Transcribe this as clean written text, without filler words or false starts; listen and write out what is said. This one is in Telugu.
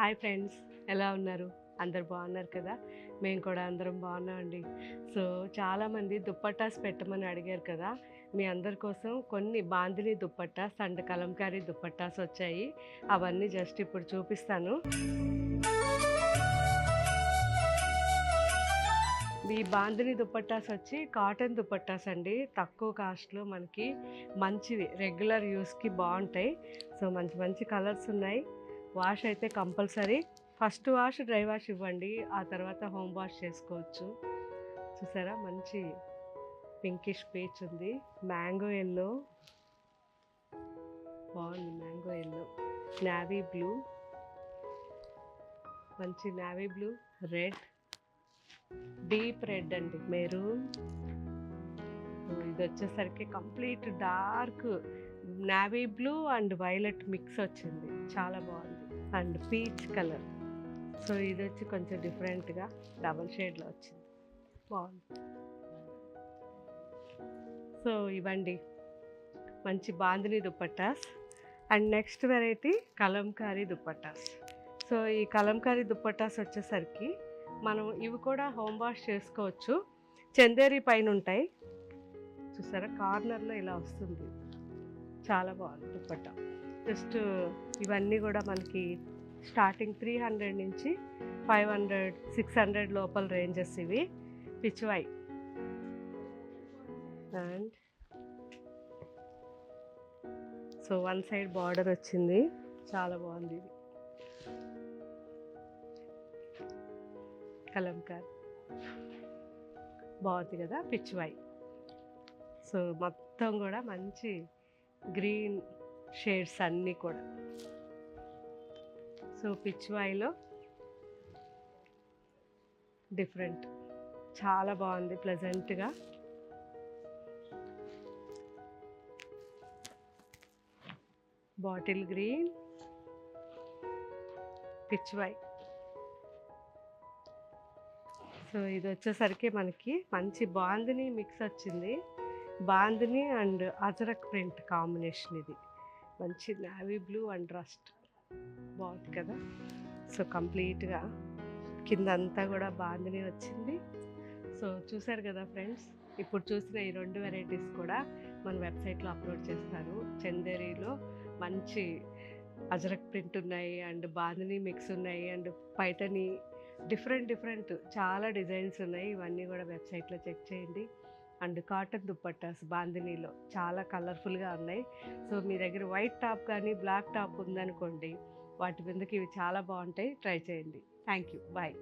హాయ్ ఫ్రెండ్స్, ఎలా ఉన్నారు? అందరు బాగున్నారు కదా? మేము కూడా అందరం బాగున్నామండి. సో చాలామంది దుప్పట్టాస్ పెట్టమని అడిగారు కదా. మీ అందరి కోసం కొన్ని బాందిని దుప్పట్టాస్ అండ్ కలంకారీ దుప్పట్టాస్ వచ్చాయి. అవన్నీ జస్ట్ ఇప్పుడు చూపిస్తాను. ఈ బాందిని దుప్పట్టాస్ వచ్చి కాటన్ దుప్పట్టాస్ అండి. తక్కువ కాస్ట్లో మనకి మంచివి, రెగ్యులర్ యూస్కి బాగుంటాయి. సో మంచి మంచి కలర్స్ ఉన్నాయి. వాష్ అయితే compulsory. First wash dry wash ఇవ్వండి, ఆ తర్వాత హోమ్ వాష్ చేసుకోవచ్చు. చూసారా, మంచి పింకిష్ పీచ్ ఉంది. మ్యాంగో ఎల్లో బాగుంది. మ్యాంగో ఎల్లో, నావీ బ్లూ, మంచి navy blue, red, deep red అండి, మెరూన్. ఇది వచ్చేసరికి complete dark navy blue and violet mix వచ్చింది, చాలా బాగుంది. And peach colour. సో ఇది వచ్చి కొంచెం డిఫరెంట్గా డబల్ షేడ్లో వచ్చింది, బాగుంది. సో ఇవ్వండి మంచి bandhani dupattas. And next variety Kalamkari dupattas. So ఈ కలంకారీ దుప్పట్టాస్ వచ్చేసరికి మనం ఇవి కూడా హోమ్ వాష్ చేసుకోవచ్చు. చందేరి పైన ఉంటాయి, చూసారా, కార్నర్లో ఇలా వస్తుంది, చాలా బాగుంది దుప్పట్టా. జస్ట్ ఇవన్నీ కూడా మనకి స్టార్టింగ్ 300 నుంచి 500, 600 లోపల రేంజెస్ ఇవి. Pichwai and so one side border వచ్చింది, చాలా బాగుంది. ఇది కలంకారీ బాగుంది కదా, పిచ్వై. సో మొత్తం కూడా మంచి గ్రీన్ షేడ్స్ అన్నీ కూడా. సో పిచ్వాయిలో డిఫరెంట్, చాలా బాగుంది, ప్లెజెంట్గా. Bottle green, Pichwai. సో ఇది వచ్చేసరికి మనకి మంచి బాందిని మిక్స్ వచ్చింది. Bandhani and ajrakh print combination. ఇది మంచి నావీ బ్లూ అండ్ రస్ట్, బాగుంది కదా. సో కంప్లీట్గా కింద అంతా కూడా బాందిని వచ్చింది. సో చూసారు కదా ఫ్రెండ్స్, ఇప్పుడు చూసిన ఈ 2 వెరైటీస్ కూడా మన వెబ్సైట్లో అప్లోడ్ చేస్తారు. చందేరిలో మంచి అజరక్ ప్రింట్ ఉన్నాయి, అండ్ బాందిని మిక్స్ ఉన్నాయి, అండ్ పైటని డిఫరెంట్ చాలా డిజైన్స్ ఉన్నాయి. ఇవన్నీ కూడా వెబ్సైట్లో చెక్ చేయండి. అండ్ కాటన్ దుప్పట్టాస్ బాందినీలో చాలా కలర్ఫుల్గా ఉన్నాయి. సో మీ దగ్గర వైట్ టాప్ కానీ బ్లాక్ టాప్ ఉందనుకోండి, వాటి మీదకి ఇవి చాలా బాగుంటాయి, ట్రై చేయండి. Thank you, bye.